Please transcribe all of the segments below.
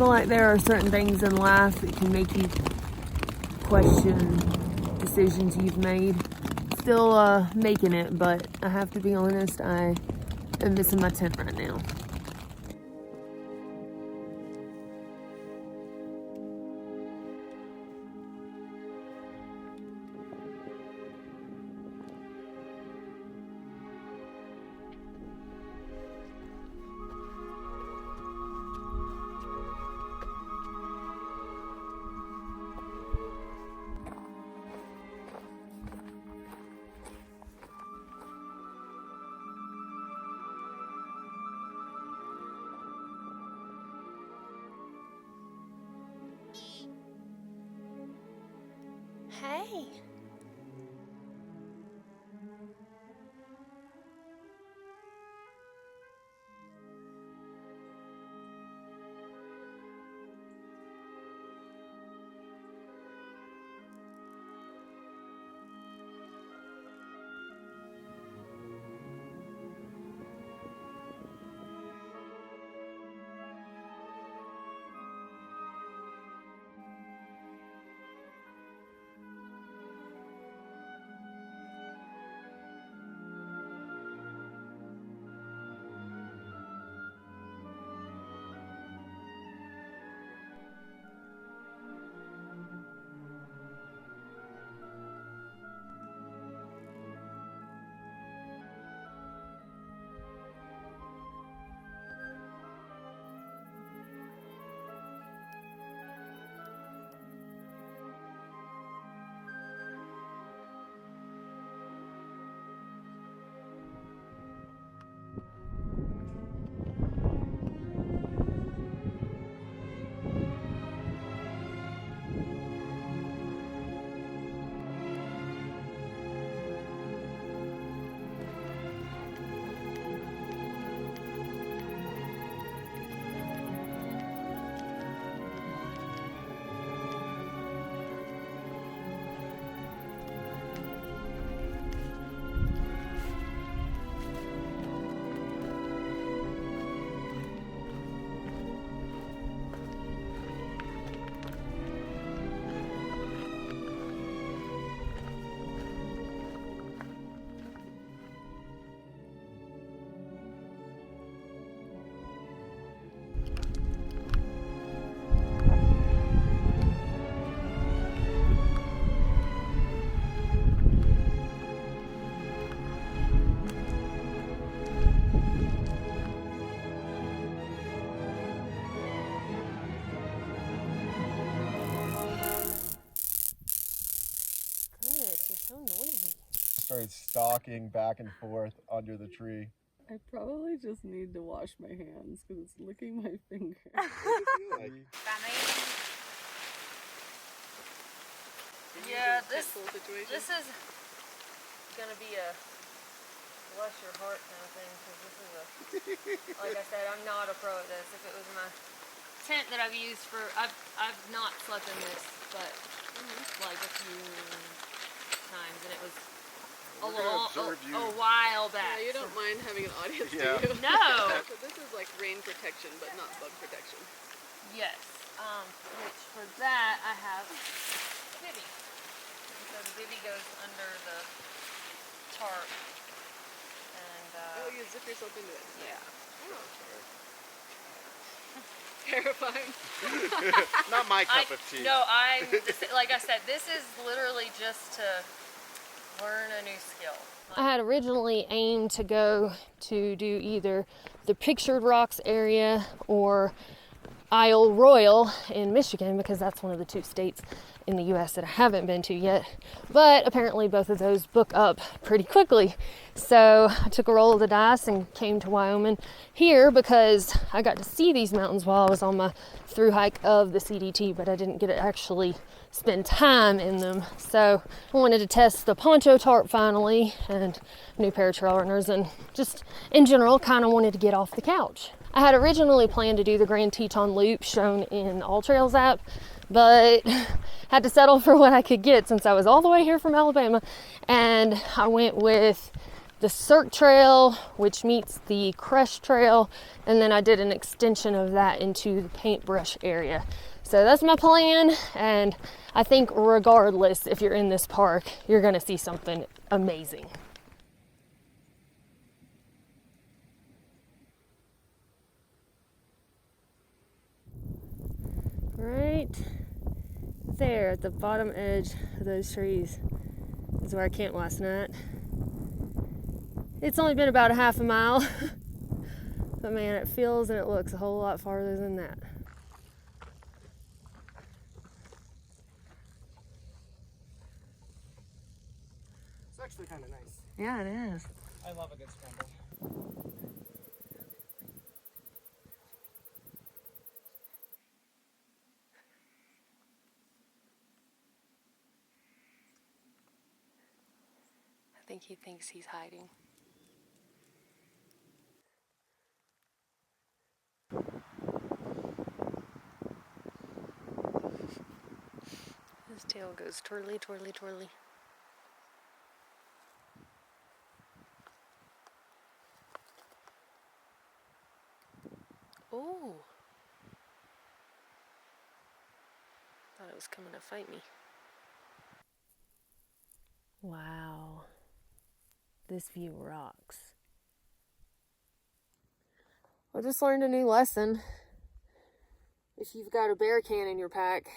feel like there are certain things in life that can make you question decisions you've made. Still making it, but I have to be honest, I am missing my tent right now. Hey. So noisy. Started stalking back and forth under the tree. I probably just need to wash my hands because it's licking my finger. Yeah, this is gonna be a bless your heart kind of thing, because this is a, like I said, I'm not a pro at this. If it was my tent that I've used for, I've not slept in this, but like a few times, and it was a while back. Yeah, you don't mind having an audience, do you? No. So this is like rain protection, but not bug protection. Yes. Which for that I have bivy. So the bivy goes under the tarp, and oh, you zip yourself into it. Yeah. Oh. Terrifying. Not my cup of tea. No, like I said, this is literally just to learn a new skill. I had originally aimed to go to do either the Pictured Rocks area or Isle Royal in Michigan, because that's one of the two states in the U.S. that I haven't been to yet. But apparently both of those book up pretty quickly. So I took a roll of the dice and came to Wyoming here because I got to see these mountains while I was on my through hike of the CDT, but I didn't get to actually spend time in them. So I wanted to test the Poncho Tarp finally, and new pair of trail runners, and just in general kind of wanted to get off the couch. I had originally planned to do the Grand Teton Loop shown in All Trails app, but had to settle for what I could get since I was all the way here from Alabama, and I went with the Cirque Trail, which meets the Crush Trail, and then I did an extension of that into the paintbrush area. So that's my plan, and I think regardless if you're in this park, you're gonna see something amazing. Right there at the bottom edge of those trees is where I camped last night. It's only been about a half a mile, but man, it feels and it looks a whole lot farther than that. It's actually kind of nice. Yeah, it is. I love a good scramble. I think he thinks he's hiding. His tail goes twirly, twirly, twirly. Oh! Thought it was coming to fight me. Wow. This view rocks. I just learned a new lesson. If you've got a bear can in your pack,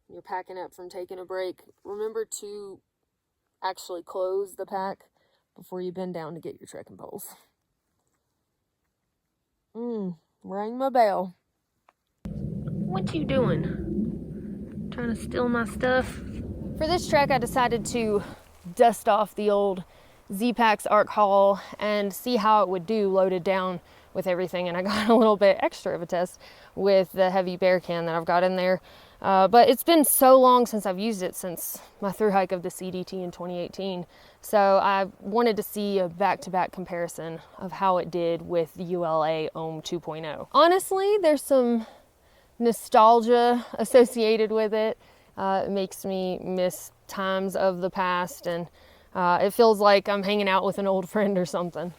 and you're packing up from taking a break, remember to actually close the pack before you bend down to get your trekking poles. Rang my bell. What you doing? Trying to steal my stuff? For this trek, I decided to dust off the old Zpacks Arc Haul and see how it would do loaded down with everything, and I got a little bit extra of a test with the heavy bear can that I've got in there. But it's been so long since I've used it, since my thru hike of the CDT in 2018. So I wanted to see a back-to-back comparison of how it did with the ULA Ohm 2.0. Honestly, there's some nostalgia associated with it. It makes me miss times of the past, and it feels like I'm hanging out with an old friend or something.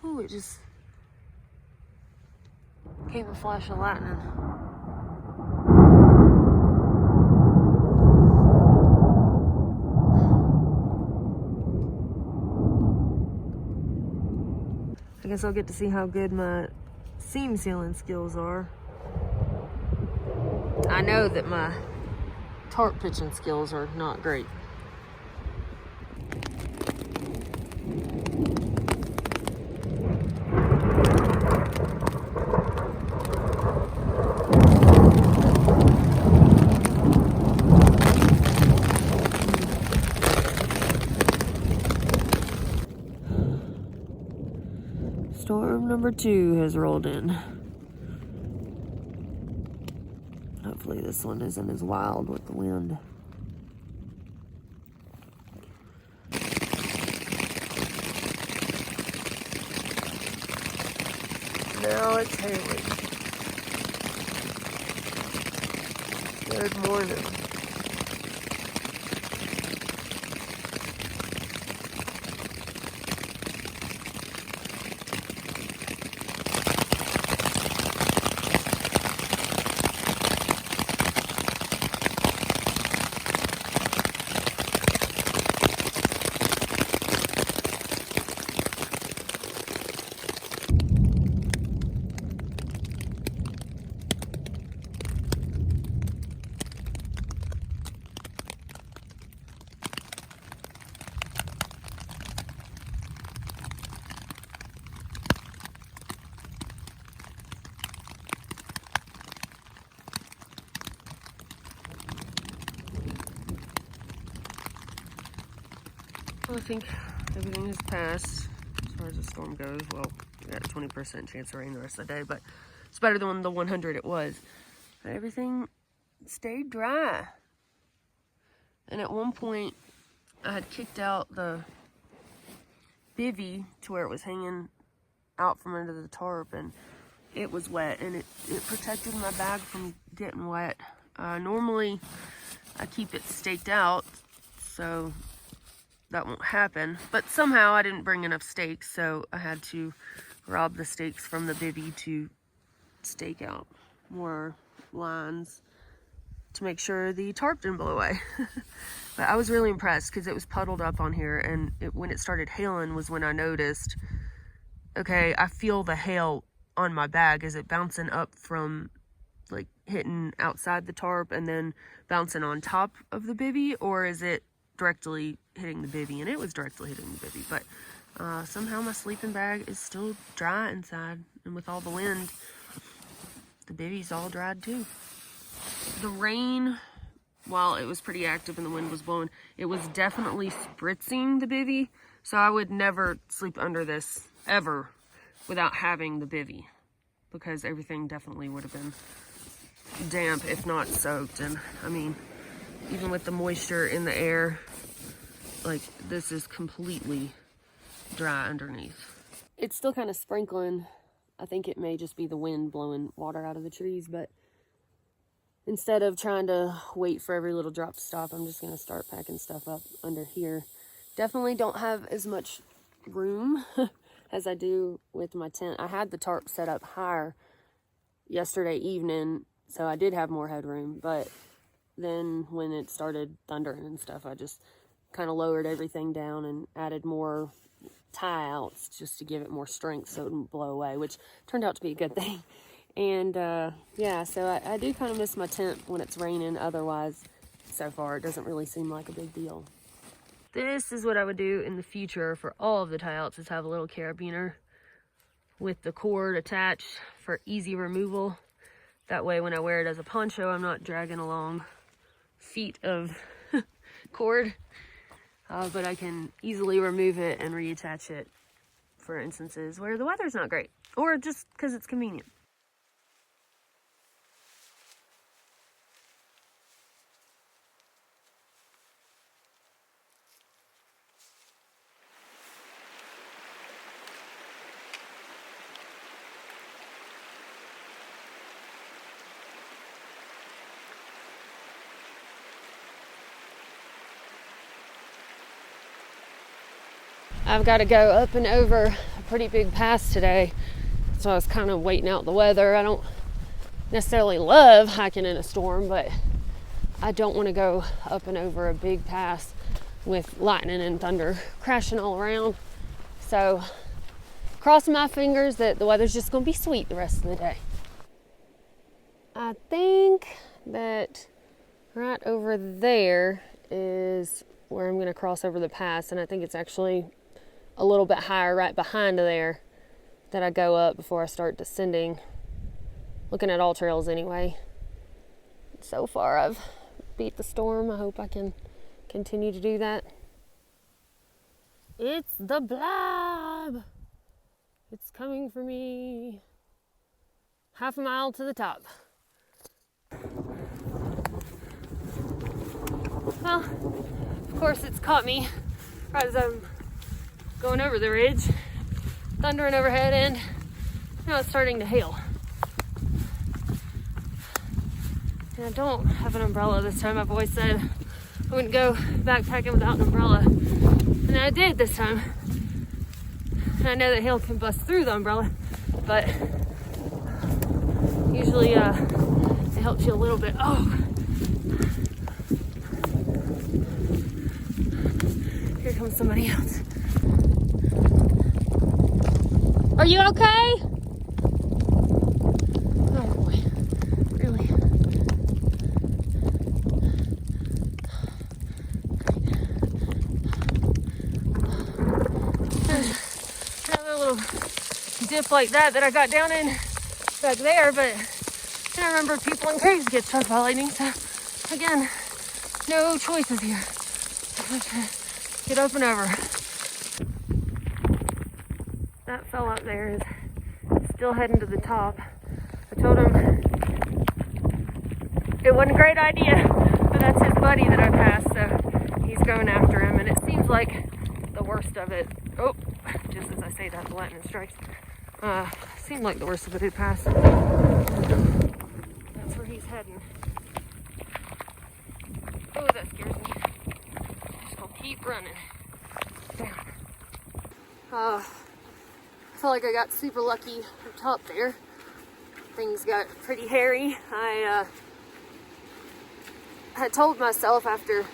Ooh, it just came a flash of lightning. I guess I'll get to see how good my seam sealing skills are. I know that my tarp pitching skills are not great. Storm number 2 has rolled in. Hopefully this one isn't as wild with the wind. Now it's hailing. Good morning. I think everything has passed as far as the storm goes. Well, we got a 20% chance of rain the rest of the day, but it's better than the 100 it was. But everything stayed dry. And at one point, I had kicked out the bivvy to where it was hanging out from under the tarp, and it was wet, and it protected my bag from getting wet. Normally, I keep it staked out, so that won't happen. But somehow I didn't bring enough stakes, so I had to rob the stakes from the bivvy to stake out more lines to make sure the tarp didn't blow away. But I was really impressed because it was puddled up on here, and when it started hailing was when I noticed, okay, I feel the hail on my bag. Is it bouncing up from like hitting outside the tarp and then bouncing on top of the bivvy, or is it directly hitting the bivvy? And it was directly hitting the bivvy, but somehow my sleeping bag is still dry inside, and with all the wind, the bivvy's all dried too. The rain, while it was pretty active and the wind was blowing, it was definitely spritzing the bivvy, so I would never sleep under this ever without having the bivvy, because everything definitely would have been damp, if not soaked. And I mean, even with the moisture in the air, like, this is completely dry underneath. It's still kind of sprinkling. I think it may just be the wind blowing water out of the trees, but instead of trying to wait for every little drop to stop, I'm just going to start packing stuff up under here. Definitely don't have as much room as I do with my tent. I had the tarp set up higher yesterday evening, so I did have more headroom, but then when it started thundering and stuff, I just kind of lowered everything down and added more tie outs just to give it more strength so it wouldn't blow away, which turned out to be a good thing. And yeah, so I do kind of miss my tent when it's raining. Otherwise, so far, it doesn't really seem like a big deal. This is what I would do in the future for all of the tie outs, is have a little carabiner with the cord attached for easy removal. That way when I wear it as a poncho, I'm not dragging along feet of cord, but I can easily remove it and reattach it for instances where the weather's not great, or just because it's convenient. I've got to go up and over a pretty big pass today, so I was kind of waiting out the weather. I don't necessarily love hiking in a storm, but I don't want to go up and over a big pass with lightning and thunder crashing all around. So crossing my fingers that the weather's just going to be sweet the rest of the day. I think that right over there is where I'm going to cross over the pass, and I think it's actually a little bit higher right behind there that I go up before I start descending. Looking at all trails anyway. So far I've beat the storm. I hope I can continue to do that. It's the blob. It's coming for me. Half a mile to the top. Well, of course it's caught me right as I'm going over the ridge, thundering overhead, and now it's starting to hail. And I don't have an umbrella this time. I've always said I wouldn't go backpacking without an umbrella, and I did this time. And I know that hail can bust through the umbrella, but usually it helps you a little bit. Oh, here comes somebody else. Are you okay? Oh boy, really? Another little dip like that I got down in back there, but then I remember people in caves get struck by lightning, so again, no choices here. Get up and over. That fella up there is still heading to the top. I told him it wasn't a great idea, but that's his buddy that I passed, so he's going after him, and it seems like the worst of it. Oh, just as I say that, the lightning strikes. Seemed like the worst of it had passed. That's where he's heading. Oh, that scares me. Just gonna keep running. Down. I felt like I got super lucky up top there. Things got pretty hairy. I had told myself after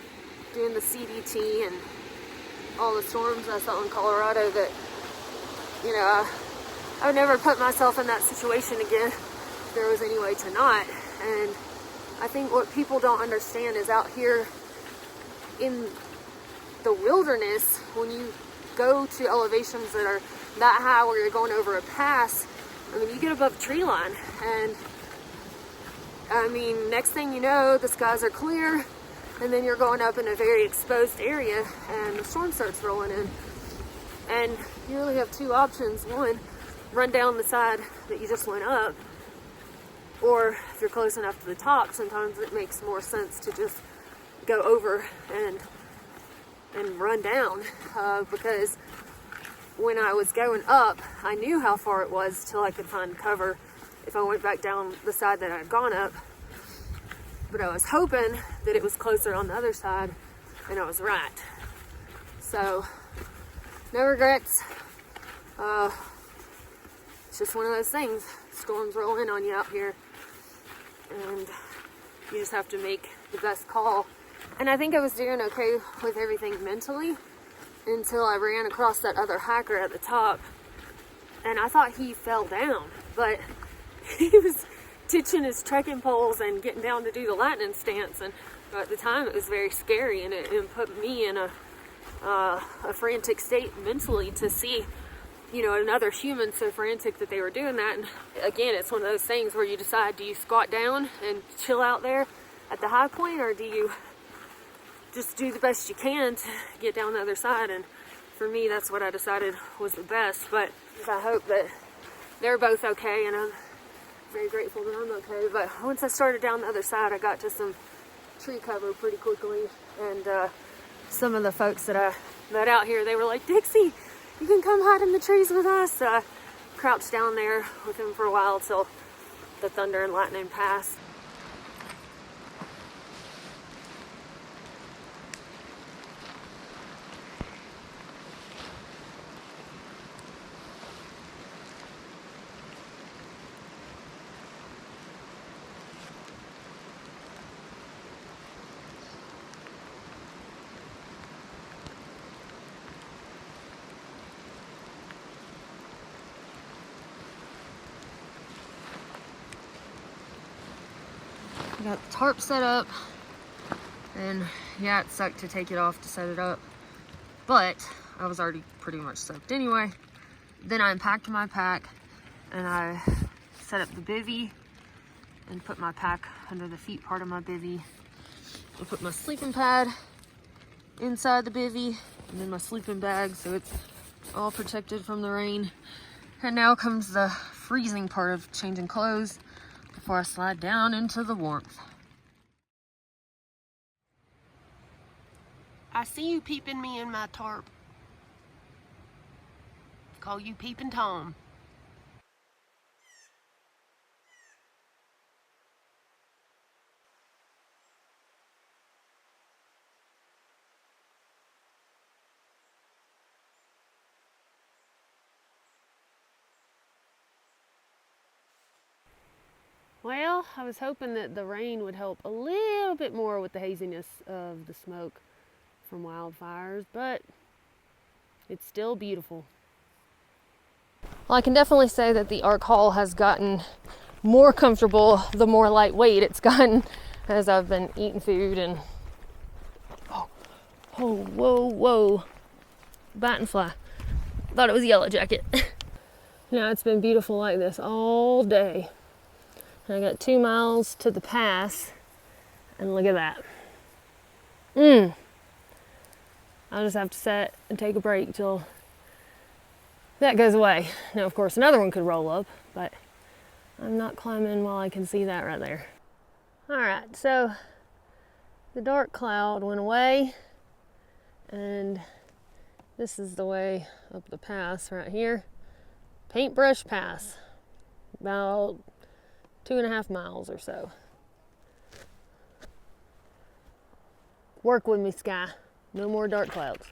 doing the CDT and all the storms I saw in Colorado that, you know, I would never put myself in that situation again if there was any way to not. And I think what people don't understand is out here in the wilderness, when you go to elevations that are that high where you're going over a pass, I mean, you get above tree line, and I mean, next thing you know, the skies are clear, and then you're going up in a very exposed area, and the storm starts rolling in. And you really have two options. One, run down the side that you just went up, or if you're close enough to the top, sometimes it makes more sense to just go over and run down, because when I was going up, I knew how far it was till I could find cover if I went back down the side that I'd gone up. But I was hoping that it was closer on the other side, and I was right. So, no regrets. It's just one of those things. Storms roll in on you out here, and you just have to make the best call. And I think I was doing okay with everything mentally until I ran across that other hiker at the top, and I thought he fell down, but he was ditching his trekking poles and getting down to do the lightning stance, and at the time it was very scary, and it put me in a frantic state mentally to see, you know, another human so frantic that they were doing that. And again, it's one of those things where you decide, do you squat down and chill out there at the high point, or do you just do the best you can to get down the other side? And for me, that's what I decided was the best. But I hope that they're both okay, and I'm very grateful that I'm okay. But once I started down the other side, I got to some tree cover pretty quickly, and some of the folks that I met out here, they were like, "Dixie, you can come hide in the trees with us." So I crouched down there with them for a while till the thunder and lightning passed. I got the tarp set up, and yeah, it sucked to take it off to set it up, but I was already pretty much soaked anyway. Then I unpacked my pack, and I set up the bivvy and put my pack under the feet part of my bivvy. I put my sleeping pad inside the bivvy, and then my sleeping bag, so it's all protected from the rain. And now comes the freezing part of changing clothes before I slide down into the warmth. I see you peeping me in my tarp. Call you Peeping Tom. Well, I was hoping that the rain would help a little bit more with the haziness of the smoke from wildfires, but it's still beautiful. Well, I can definitely say that the Arc Haul has gotten more comfortable the more lightweight it's gotten as I've been eating food and whoa, biting fly. Thought it was a yellow jacket. Now it's been beautiful like this all day. I got 2 miles to the pass, and look at that. I'll just have to set and take a break till that goes away. Now, of course, another one could roll up, but I'm not climbing while I can see that right there. All right, so the dark cloud went away, and this is the way up the pass right here. Paintbrush Pass, about 2.5 miles or so. Work with me, Sky. No more dark clouds.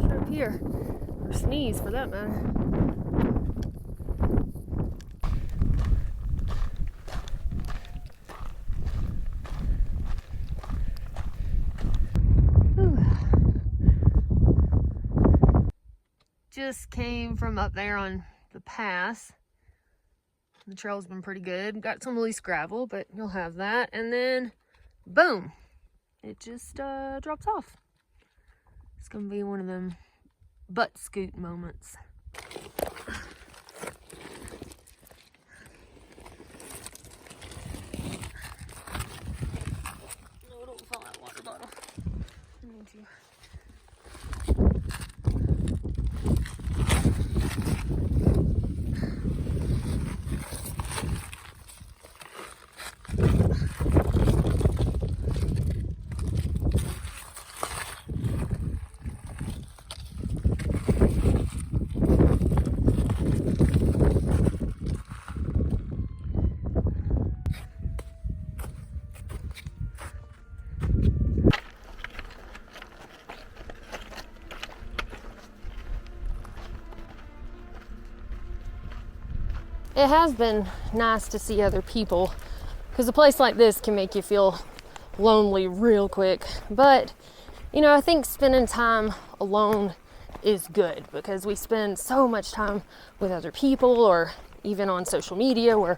Up here, or sneeze for that matter. Whew. Just came from up there on the pass. The trail's been pretty good. Got some loose gravel, but you'll have that. And then, boom, it just drops off. It's gonna be one of them butt scoot moments. No, don't fall that water bottle. I need you. It has been nice to see other people, because a place like this can make you feel lonely real quick. But, you know, I think spending time alone is good, because we spend so much time with other people, or even on social media where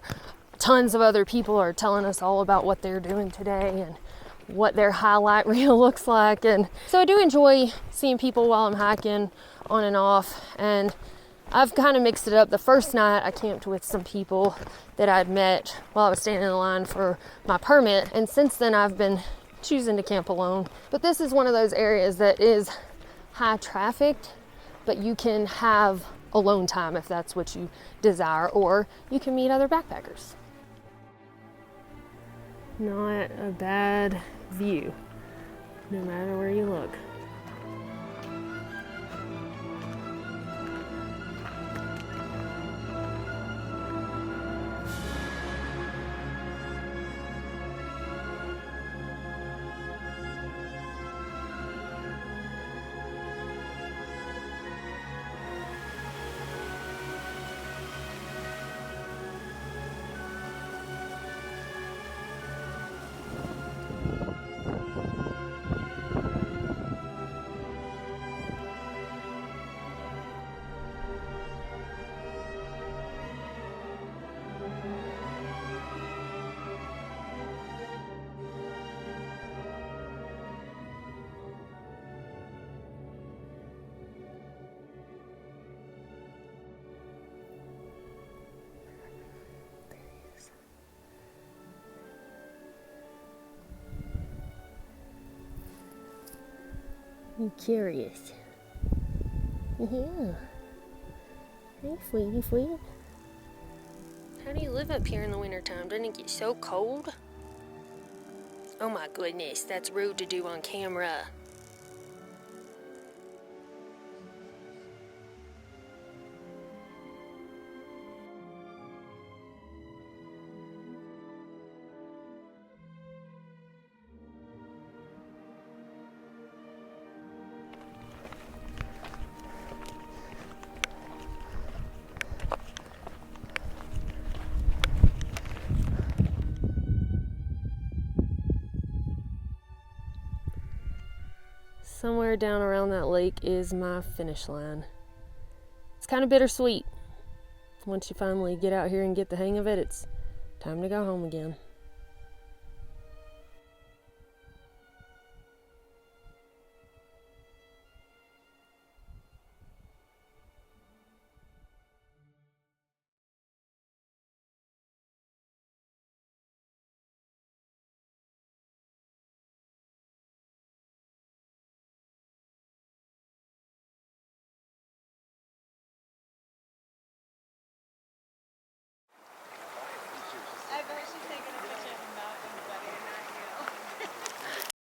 tons of other people are telling us all about what they're doing today and what their highlight reel looks like. And so I do enjoy seeing people while I'm hiking on and off, and I've kind of mixed it up. The first night I camped with some people that I'd met while I was standing in line for my permit, and since then I've been choosing to camp alone. But this is one of those areas that is high trafficked, but you can have alone time if that's what you desire, or you can meet other backpackers. Not a bad view, no matter where you look. You curious? Yeah. Hey, sweetie, sweetie. How do you live up here in the wintertime? Doesn't it get so cold? Oh my goodness, that's rude to do on camera. Somewhere down around that lake is my finish line. kind of bittersweet. Once you finally get out here and get the hang of it, it's time to go home again.